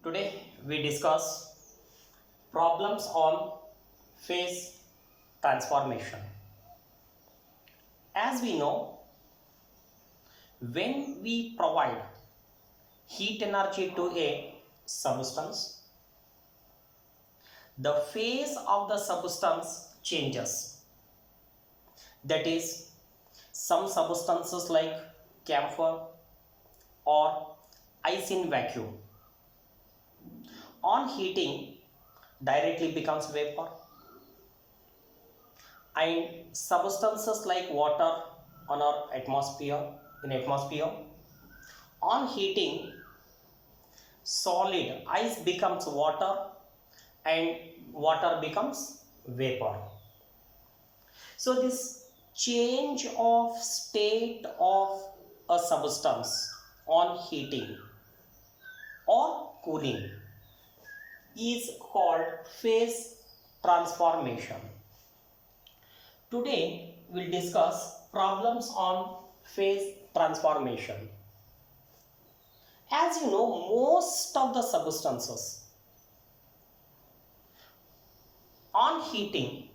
Today we discuss problems on phase transformation. As we know, when we provide heat energy to a substance, the phase of the substance changes. That is, some substances like camphor or ice in vacuum on heating directly becomes vapor, and substances like water on our atmosphere on heating solid ice becomes water and water becomes vapor. So this change of state of a substance on heating or cooling is called phase transformation. Today we'll discuss problems on phase transformation. As you know, most of the substances on heating,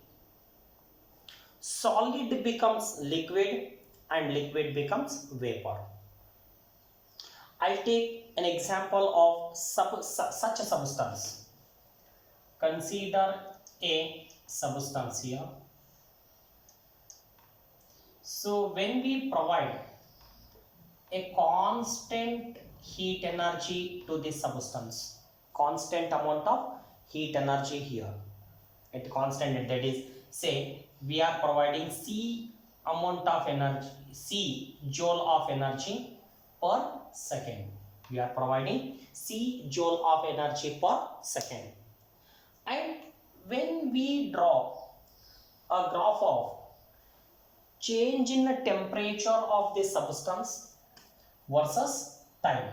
solid becomes liquid and liquid becomes vapor. I'll take an example of such a substance. Consider a substance here. So when we provide a constant heat energy to this substance, constant amount of heat energy here, at constant, that is, say we are providing C amount of energy, C joule of energy per second. We are providing C joule of energy per second. And when we draw a graph of change in the temperature of this substance versus time,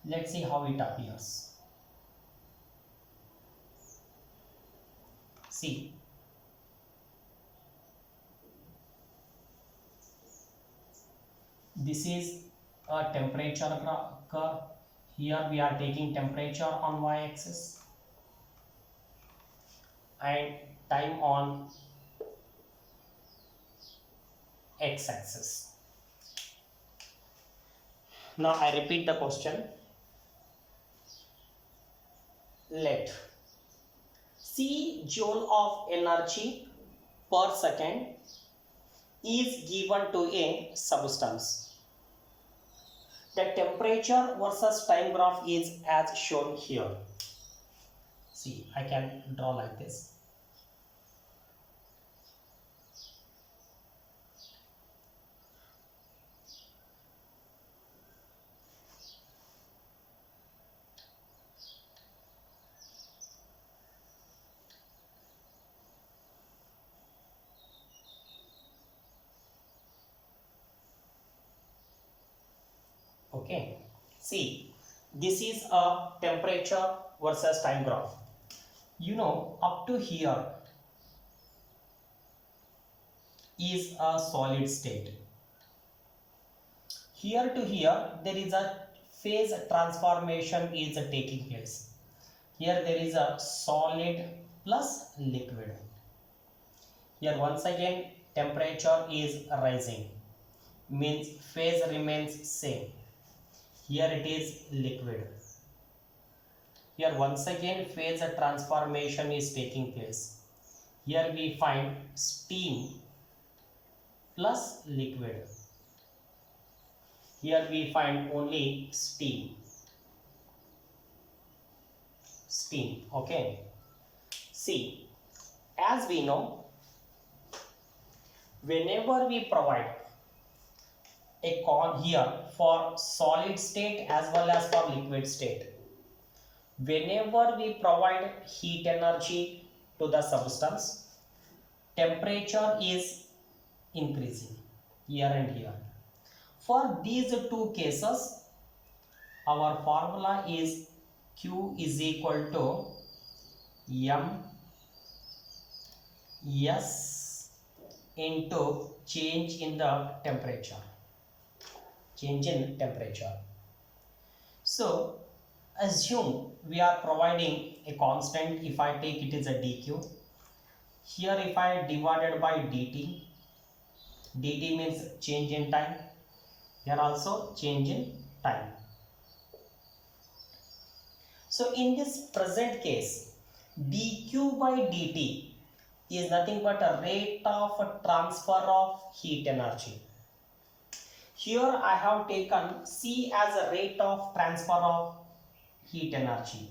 let's see how it appears. See, this is a temperature curve. Here we are taking temperature on y-axis and time on x-axis. Now I repeat the question. Let C joule of energy per second is given to a substance. The temperature versus time graph is as shown here. See, I can draw like this. Okay, see, this is a temperature versus time graph. You know, up to here is a solid state. Here to here there is a phase transformation is taking place. Here there is a solid plus liquid. Here once again temperature is rising, means phase remains same. Here it is liquid. Here once again phase transformation is taking place. Here we find steam plus liquid. Here we find only steam. Okay. See, as we know, whenever we provide a here for solid state as well as for liquid state, whenever we provide heat energy to the substance, temperature is increasing here and here. For these two cases, our formula is Q is equal to M S into change in the temperature. Change in temperature. So Assume we are providing a constant. If I take it is a dq, here if I divided by dt, dt means change in time, here also change in time. So in this present case, dq by dt is nothing but a rate of transfer of heat energy. Here I have taken C as a rate of transfer of heat energy.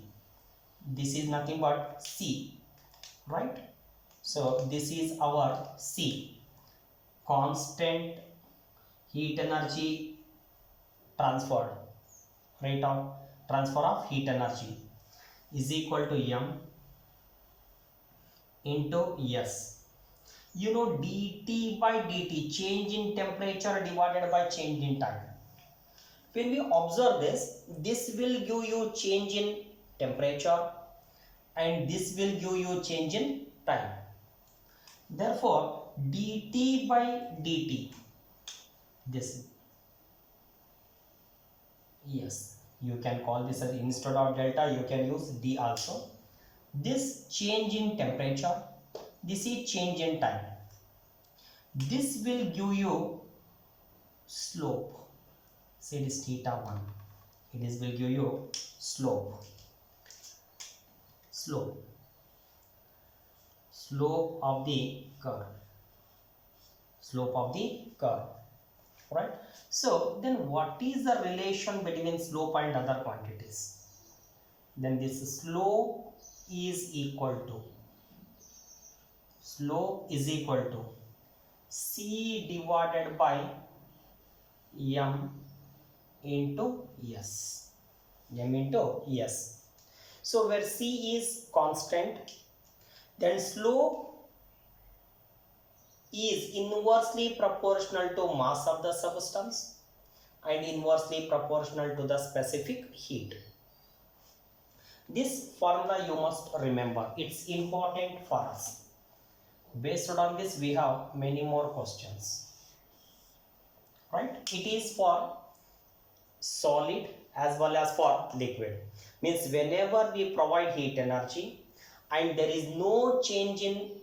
This is nothing but C, right? So this is our C, constant heat energy transferred, rate of transfer of heat energy is equal to M into S. You know, dt by dt, change in temperature divided by change in time. When we observe this will give you change in temperature and this will give you change in time. Therefore, dt by dt, this, yes, you can call this as, instead of delta you can use d also. This change in temperature, this is change in time. This will give you slope. Say it is theta 1. It is will give you slope. Slope of the curve. Slope of the curve. Right? So then what is the relation between slope and other quantities? Then this slope is equal to C divided by M into S. M into S. So where C is constant, then slope is inversely proportional to mass of the substance and inversely proportional to the specific heat. This formula you must remember. It's important for us. Based on this, we have many more questions. Right? It is for solid as well as for liquid. Means whenever we provide heat energy and there is no change in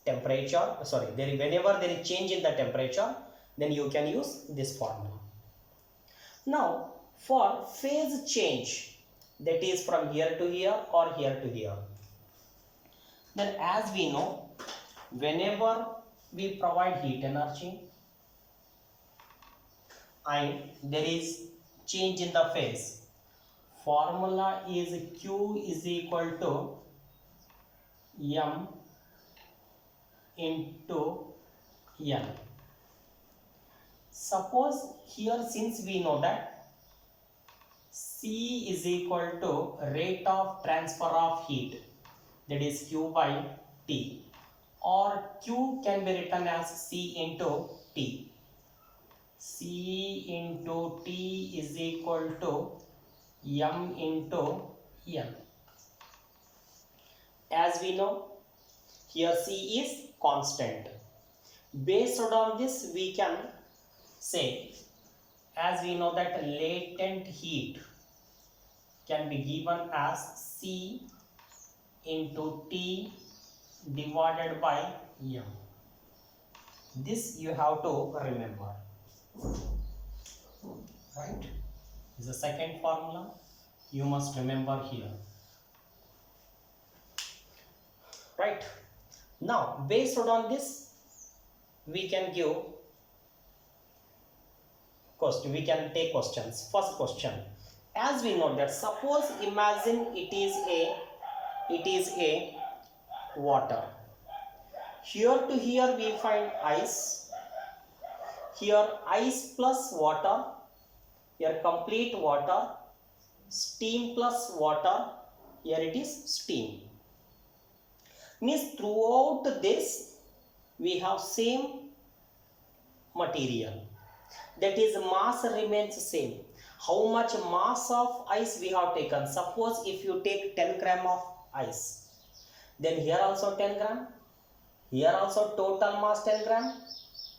temperature, whenever there is change in the temperature, then you can use this formula. Now, for phase change, that is from here to here or here to here, then as we know, whenever we provide heat energy and there is change in the phase, formula is Q is equal to M into N. Suppose here, since we know that C is equal to rate of transfer of heat, that is Q by T, or Q can be written as C into T. C into T is equal to M into N. As we know, here C is constant. Based on this, we can say, as we know that latent heat can be given as C into T divided by M. This you have to remember. Right? This is the second formula you must remember here. Right? Now, based on this, we can give question. We can take questions. First question. As we know that, suppose imagine it is a water. Here to here we find ice. Here ice plus water. Here complete water. Steam plus water. Here it is steam. Means throughout this we have same material. That is, mass remains same. How much mass of ice we have taken? Suppose if you take 10 gram of ice, then here also 10 gram, here also total mass 10 gram,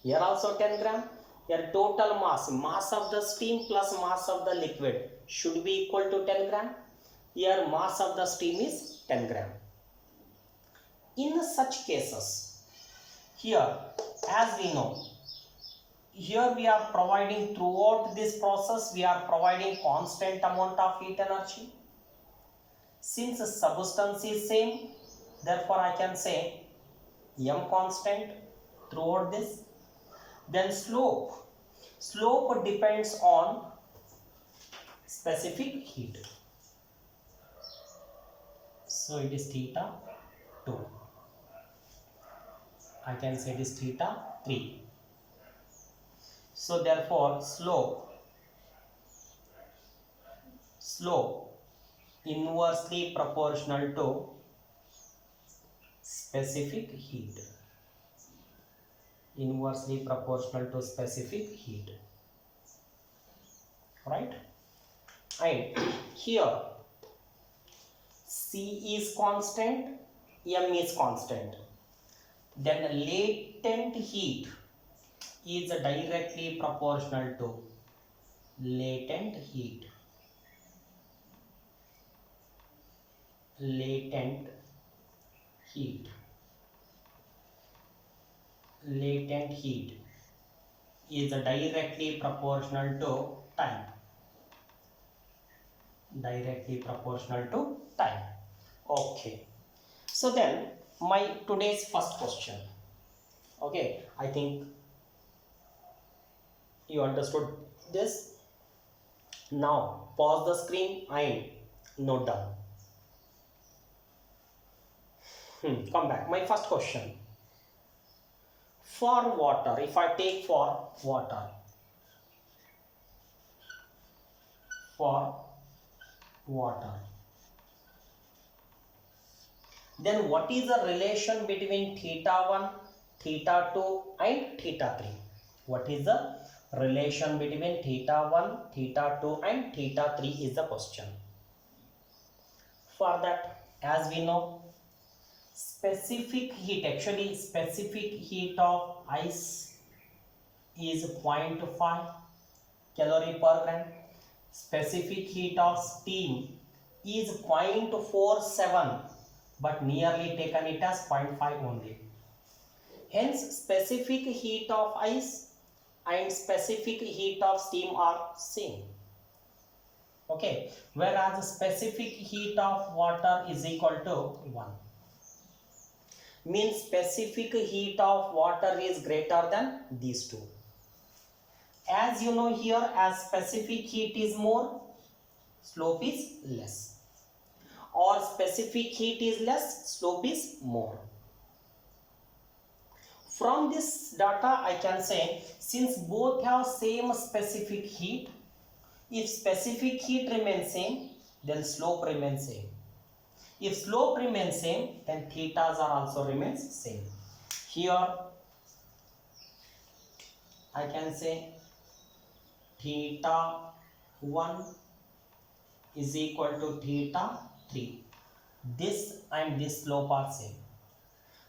here also 10 gram, here total mass of the steam plus mass of the liquid should be equal to 10 gram. Here mass of the stream is 10 gram. In such cases, here as we know, here we are providing throughout this process, we are providing constant amount of heat energy. Since the substance is same, therefore I can say M constant throughout this. Then slope depends on specific heat. So it is theta 2. I can say it is theta 3. So therefore slope inversely proportional to specific heat. Inversely proportional to specific heat. Right? And here C is constant, M is constant. Then latent heat is directly proportional to latent heat. Latent heat. Latent heat is directly proportional to time. Directly proportional to time. Okay. So then my today's first question. Okay, I think you understood this. Now pause the screen and note down. Come back. My first question. For water, if I take for water, then what is the relation between theta 1, theta 2 and theta 3? What is the relation between theta 1, theta 2 and theta 3 is the question. For that, as we know, specific heat of ice is 0.5 calorie per gram. Specific heat of steam is 0.47, but nearly taken it as 0.5 only. Hence specific heat of ice and specific heat of steam are same. Okay, whereas specific heat of water is equal to 1. Means specific heat of water is greater than these two. As you know, here as specific heat is more, slope is less, or specific heat is less, slope is more. From this data I can say, since both have same specific heat, if specific heat remains same, then slope remains same. If slope remains same, then thetas are also remains same. Here I can say theta 1 is equal to theta 3. This and this slope are same.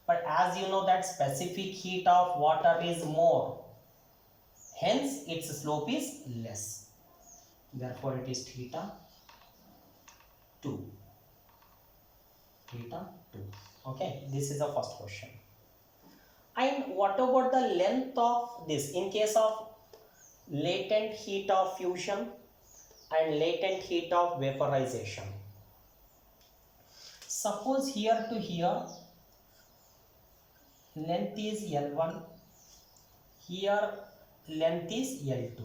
But as you know that specific heat of water is more, hence its slope is less. Therefore it is theta 2. Theta 2. Okay, this is the first question. And what about the length of this in case of latent heat of fusion and latent heat of vaporization? Suppose here to here length is L1, here length is L2.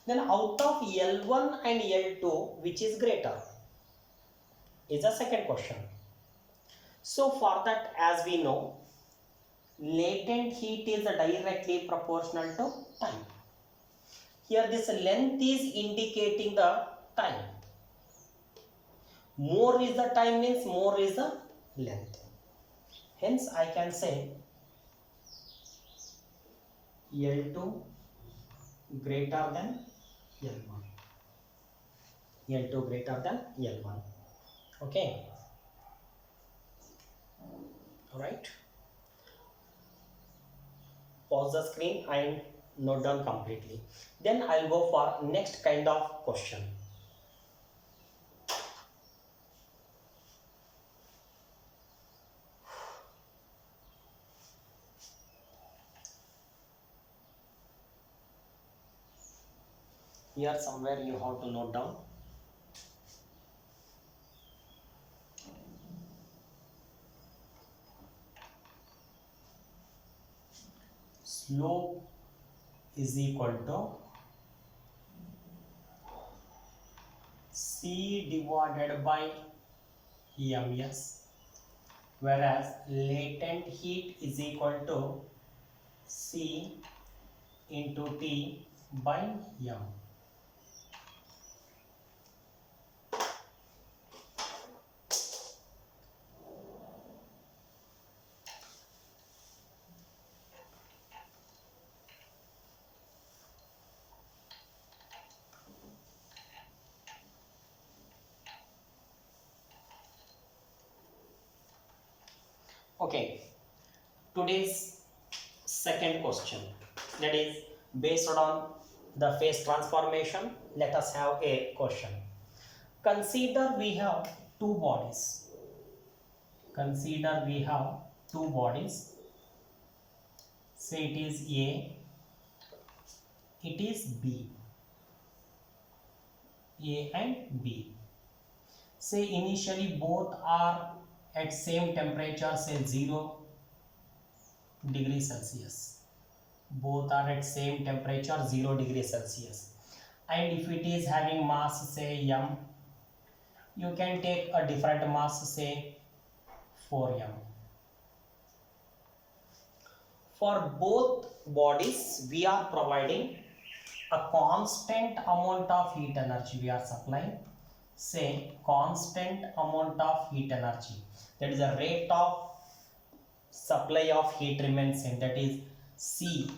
Then out of L1 and L2, which is greater? Is the second question. So for that, as we know, latent heat is directly proportional to time. Here this length is indicating the time. More is the time means more is the length. Hence I can say L2 greater than L1. L2 greater than L1. Okay. Alright. Pause the screen and note down completely. Then I'll go for next kind of question. Here somewhere you have to note down. Slope is equal to C divided by ms, whereas latent heat is equal to C into T by m. Okay, today's second question, that is based on the phase transformation. Let us have a question. Consider we have two bodies. Consider we have two bodies. Say it is A, it is B. A and B. Say initially both are at same temperature, say 0 degrees Celsius. Both are at same temperature, 0 degrees Celsius. And if it is having mass, say m, you can take a different mass, say 4m. For both bodies, we are providing a constant amount of heat energy. We are supplying, say, constant amount of heat energy. That is the rate of supply of heat remains same. That is C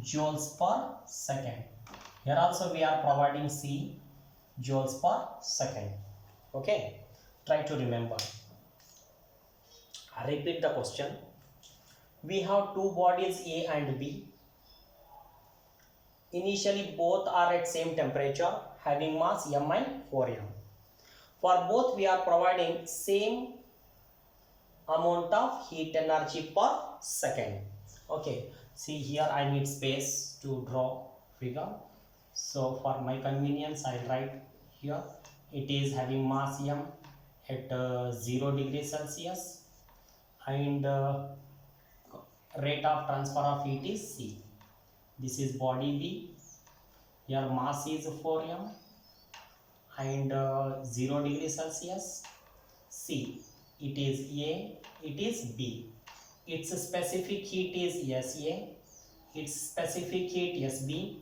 joules per second. Here also we are providing C joules per second. Okay, try to remember. I repeat the question. We have two bodies A and B. Initially both are at same temperature, having mass m and 4m. For both we are providing same amount of heat energy per second. Okay, see here I need space to draw figure. So for my convenience I will write here it is having mass m at 0 degrees Celsius and rate of transfer of heat is C. This is body B. Here mass is 4m and 0 degrees Celsius. C, it is A, it is B. Its specific heat is SA, its specific heat SB,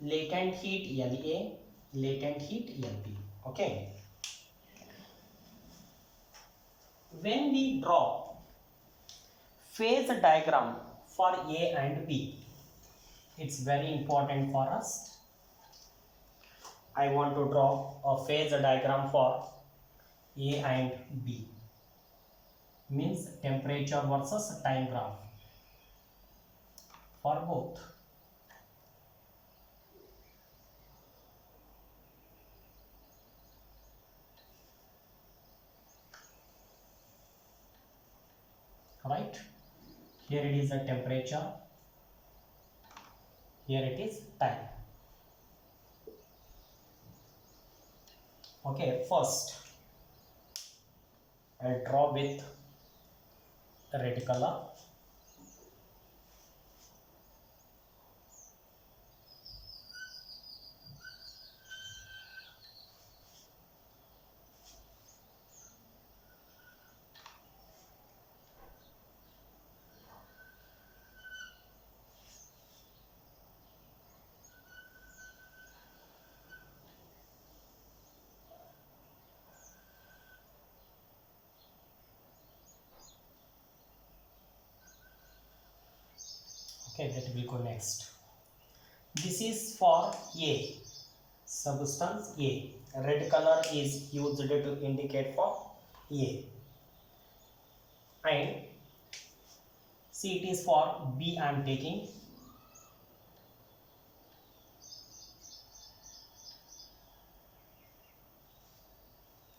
latent heat LA, latent heat LB. Okay. When we draw phase diagram for A and B, it's very important for us. I want to draw a phase diagram for A and B. Means temperature versus time graph for both. Right? Here it is a temperature. Here it is time. Okay, first I'll draw with red color. Okay, that will go next. This is for A, substance A. Red color is used to indicate for A. And see, it is for B I am taking.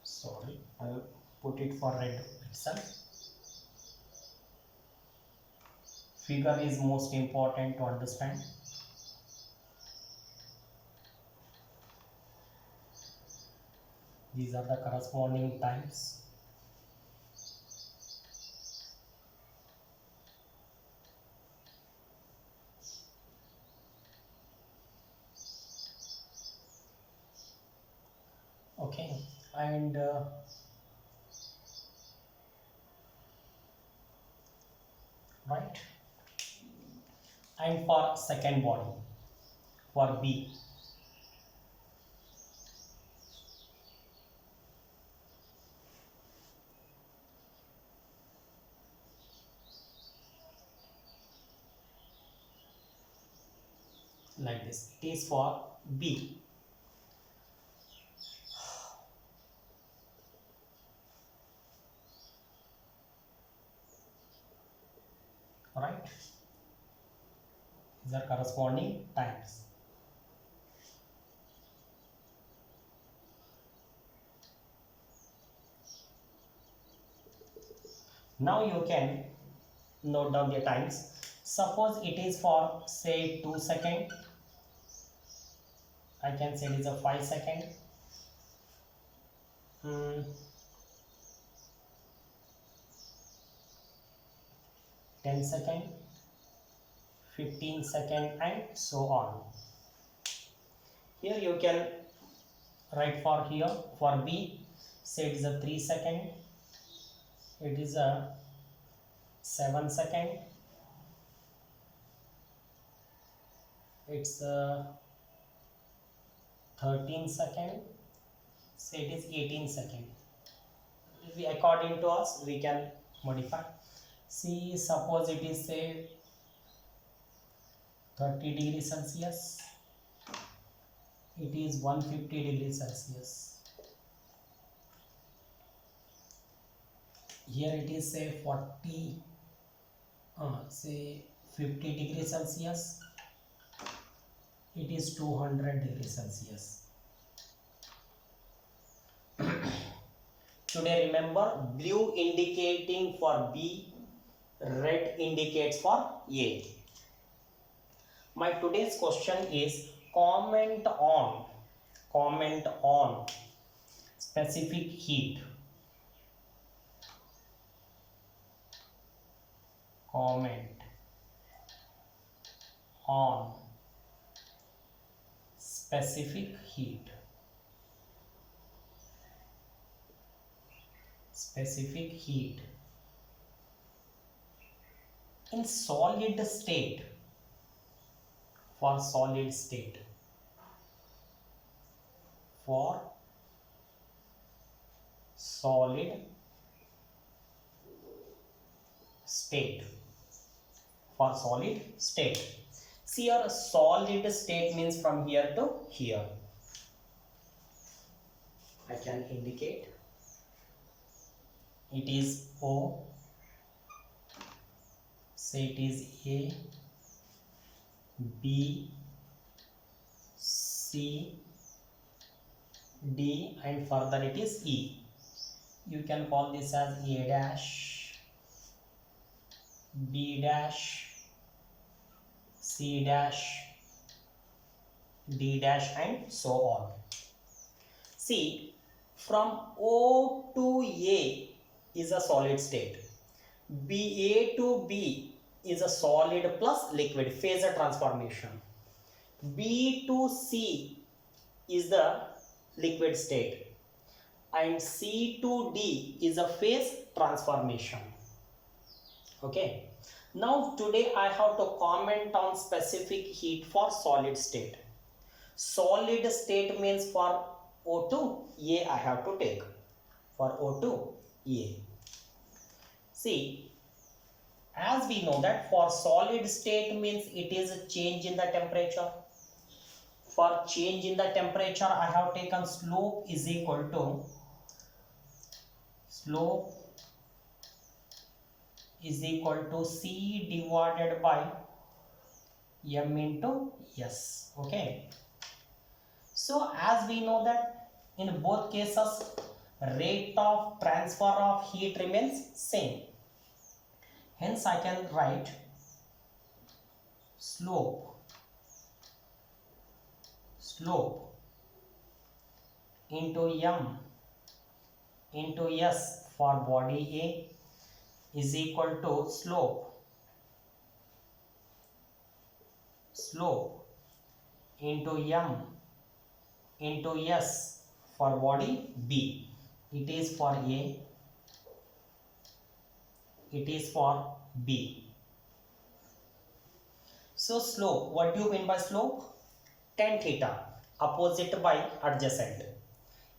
Sorry, I will put it for red itself. Figure is most important to understand. These are the corresponding times. Okay, and right, and for second body, for B, like this, it is for B. Right, these are corresponding times. Now you can note down the times. Suppose it is for say 2 second, I can say it is a 5 second, 10 second, 15 second, and so on. Here you can write for here for B, say it is a 3 second, it is a 7 second, it's a 13 second, say it is 18 second. According to us we can modify. See, suppose it is say 30 degrees Celsius, it is 150 degrees Celsius. Here it is say 40, say 50 degrees Celsius, it is 200 degrees Celsius. Today remember, blue indicating for B, red indicates for A. My today's question is comment on specific heat. Comment on specific heat. Specific heat in solid state. For solid state, for solid state, for solid state. See, your solid state means from here to here. I can indicate it is O, say it is A, B, C, D, and further it is E. You can call this as A dash, B dash, C dash, D dash, and so on. See, from O to A is a solid state. A to B is a solid plus liquid, phasor transformation. B to C is the liquid state, and C to D is a phase transformation. Okay, now today I have to comment on specific heat for solid state. Solid state means for O to A I have to take, for O to A. See, as we know that for solid state means it is a change in the temperature. For change in the temperature, I have taken slope is equal to C divided by M into S. Okay. So as we know that in both cases, rate of transfer of heat remains same. Hence I can write slope into M into S for body A is equal to slope into M into S for body B. It is for A, it is for B. So slope, what do you mean by slope? Tan theta, opposite by adjacent.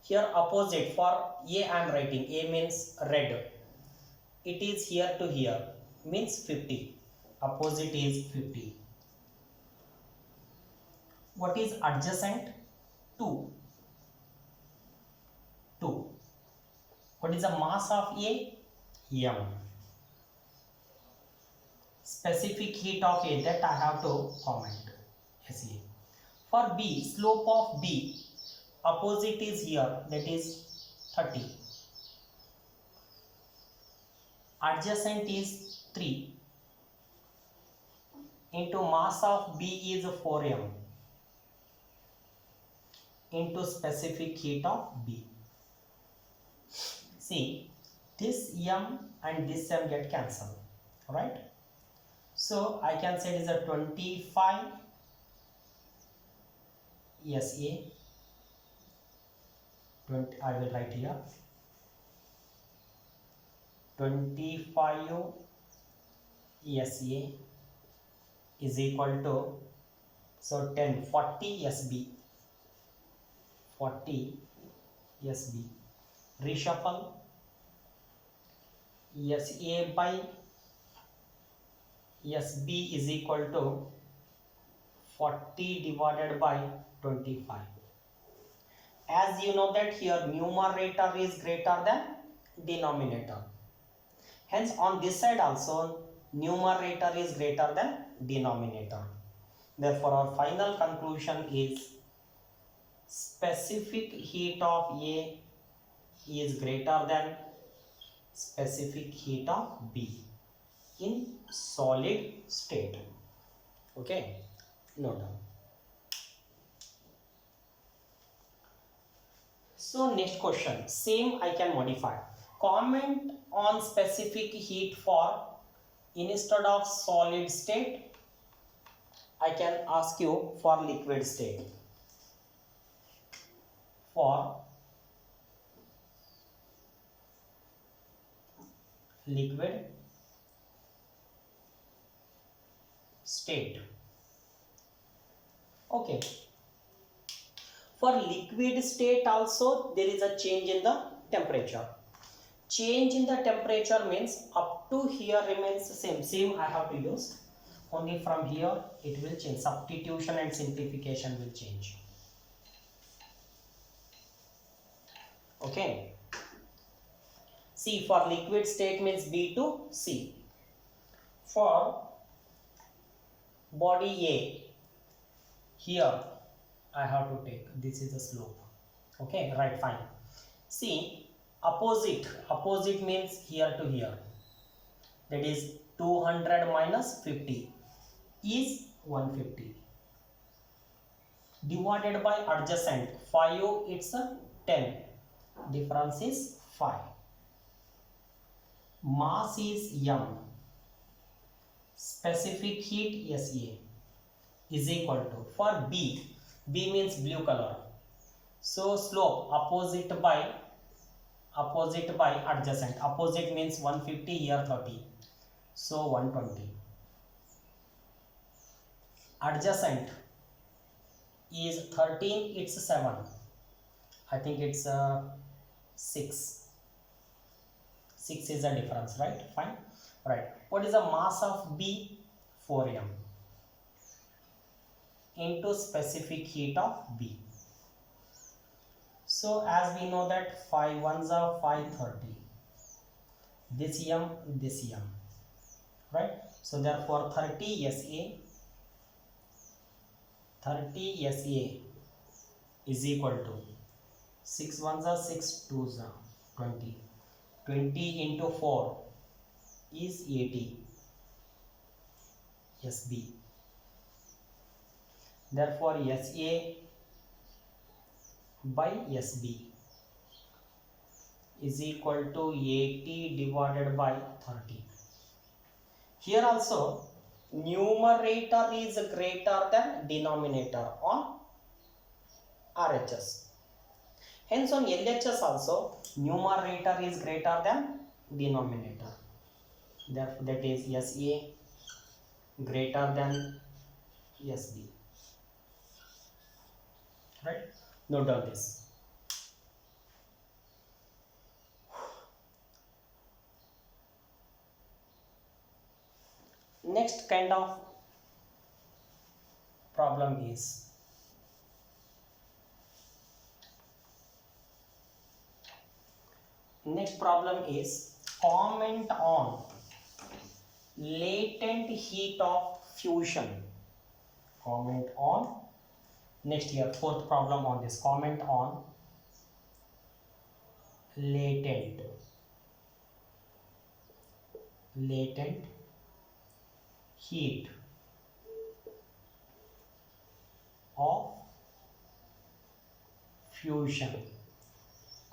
Here opposite for A I am writing, A means red. It is here to here, means 50. Opposite is 50. What is adjacent? 2. 2. What is the mass of A? M. Specific heat of A, that I have to comment. SE. For B, slope of B, opposite is here, that is 30. Adjacent is 3. Into mass of B is 4m. Into specific heat of B. See, this m and this m get cancelled, right? So I can say it is a 25 SA. 20, I will write here 25 SA is equal to, so 10 40 SB 40 SB. Reshuffle SA by SB is equal to 40 divided by 25. As you know that here numerator is greater than denominator. Hence on this side also numerator is greater than denominator. Therefore our final conclusion is specific heat of A is greater than specific heat of B in solid state. Okay, note down. So next question, same I can modify. Comment on specific heat for, instead of solid state, I can ask you for liquid state. For liquid state. Okay. For liquid state also there is a change in the temperature. Change in the temperature means up to here remains the same. Same I have to use. Only from here it will change. Substitution and simplification will change. Okay. See, for liquid state means B to C. For body A, here I have to take, this is the slope. Okay, right, fine. See, opposite means here to here. That is 200 minus 50 is 150. Divided by adjacent, 5 it's a 10. Difference is 5. Mass is M. Specific heat SA is equal to, for B means blue color. So slope opposite by adjacent. Opposite means 150, here 30. So 120. Adjacent is 13, it's 7. I think it's 6. 6 is the difference, right? Fine. Right. What is the mass of B? 4m. Into specific heat of B. So as we know that 5 ones are 530. This m, right? So therefore 30 SA is equal to 6 ones are 6 twos are 20. 20 into 4 is 80 SB. Therefore SA by SB is equal to 80 divided by 30. Here also numerator is greater than denominator on RHS. Hence on LHS also numerator is greater than denominator. Therefore that is SA greater than SD. Right? Note down this. Next kind of problem is comment on latent heat of fusion. Comment on next here fourth problem on this. Comment on latent heat of fusion.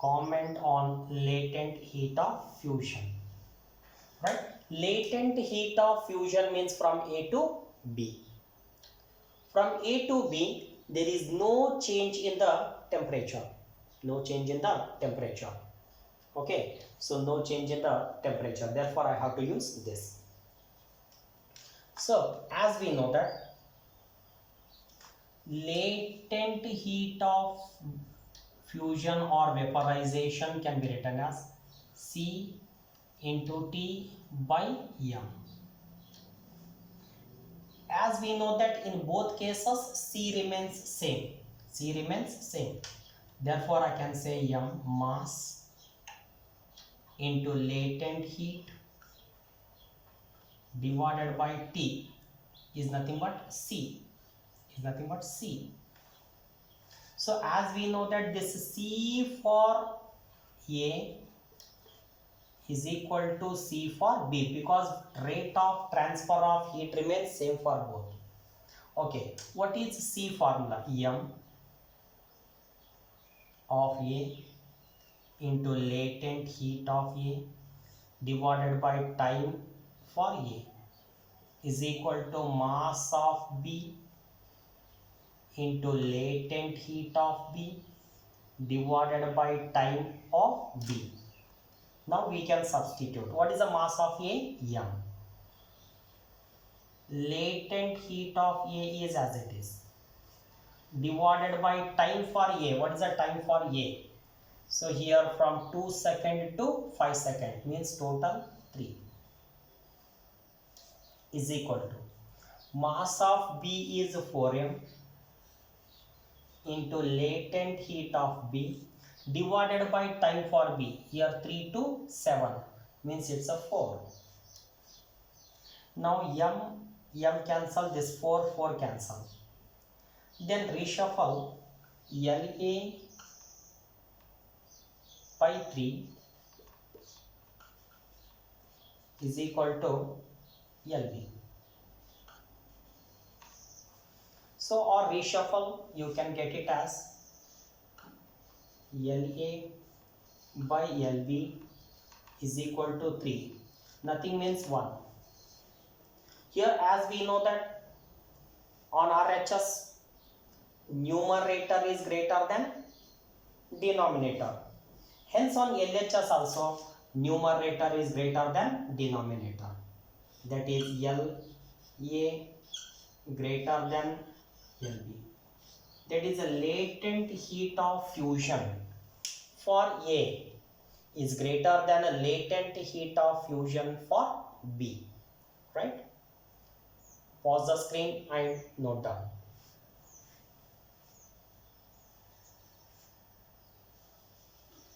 Comment on latent heat of fusion. Right? Latent heat of fusion means from A to B. From A to B, there is no change in the temperature. No change in the temperature. Okay, so no change in the temperature. Therefore, I have to use this. So, as we know that latent heat of fusion or vaporization can be written as C into T by M. As we know that in both cases C remains same. Therefore, I can say M mass into latent heat divided by T is nothing but C. So as we know that this C for A is equal to C for B because rate of transfer of heat remains same for both. Okay, what is C formula? M of A into latent heat of A divided by time for A is equal to mass of B into latent heat of B divided by time of B. Now we can substitute. What is the mass of A? M. Latent heat of A is as it is. Divided by time for A. What is the time for A? So here from 2 seconds to 5 seconds means total 3 is equal to mass of B is 4m into latent heat of B divided by time for B. Here 3 to 7 means it's a 4. Now M cancel, this 4 cancel. Then reshuffle LA by 3 is equal to LB. So or reshuffle you can get it as LA by LB is equal to 3. Nothing means 1. Here as we know that on RHS numerator is greater than denominator. Hence on LHS also numerator is greater than denominator. That is LA greater than LB. That is a latent heat of fusion for A is greater than a latent heat of fusion for B. Right? Pause the screen and note down.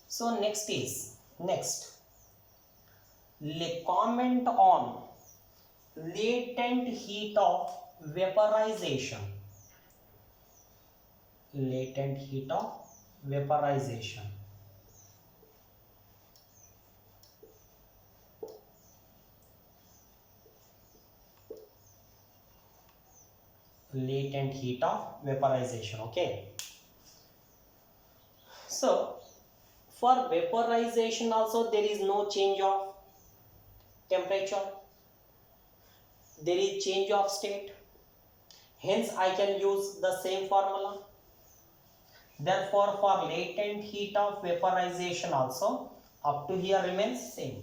So next comment on latent heat of vaporization. Latent heat of vaporization. Latent heat of vaporization. Okay. So For vaporization also there is no change of temperature, there is change of state, hence I can use the same formula. Therefore for latent heat of vaporization also up to here remains same.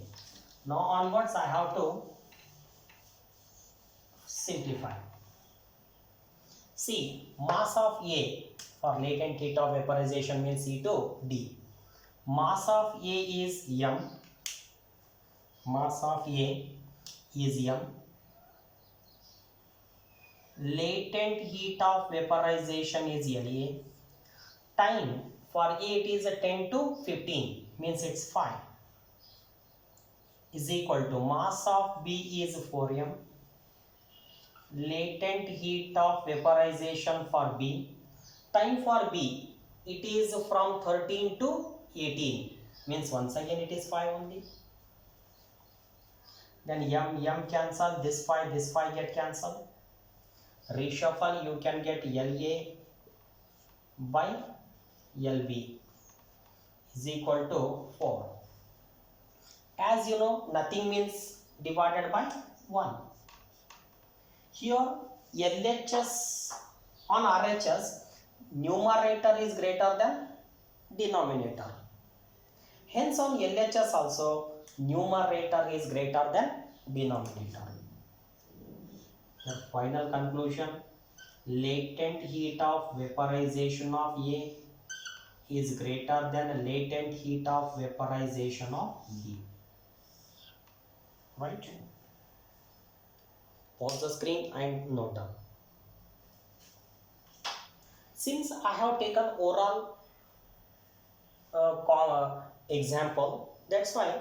Now onwards I have to simplify. See, mass of A for latent heat of vaporization means E to D. Mass of A is M. Mass of A is M. Latent heat of vaporization is LA. Time for A it is 10 to 15 means it's 5 is equal to mass of B is 4M. Latent heat of vaporization for B. Time for B it is from 13 to 18 means once again it is 5 only. Then M cancel, this 5 get cancelled. Reshuffle, you can get LA by LB is equal to 4. As you know, nothing means divided by 1. Here LHS on RHS, numerator is greater than denominator. Hence on LHS also, numerator is greater than denominator. The final conclusion, latent heat of vaporization of A is greater than latent heat of vaporization of B. Right? Pause the screen and note down. Since I have taken oral example, that's why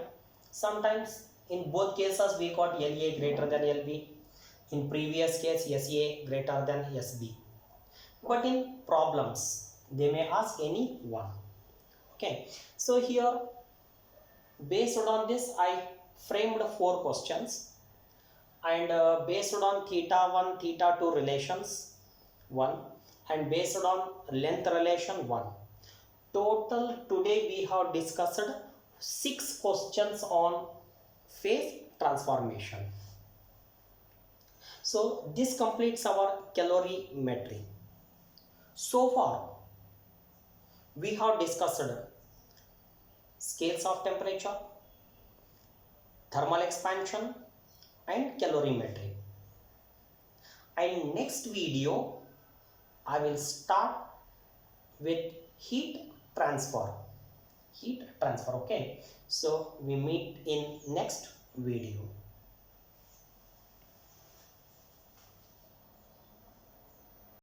sometimes in both cases we got LA greater than LB. In previous case SA greater than SB. But in problems they may ask any one. Okay, so here based on this I framed 4 questions, and based on theta 1 theta 2 relations 1, and based on length relation 1. Total today we have discussed 6 questions on phase transformation. So this completes our calorimetry. So far we have discussed scales of temperature, thermal expansion and calorimetry. And next video I will start with heat transfer. Okay, so we meet in next video.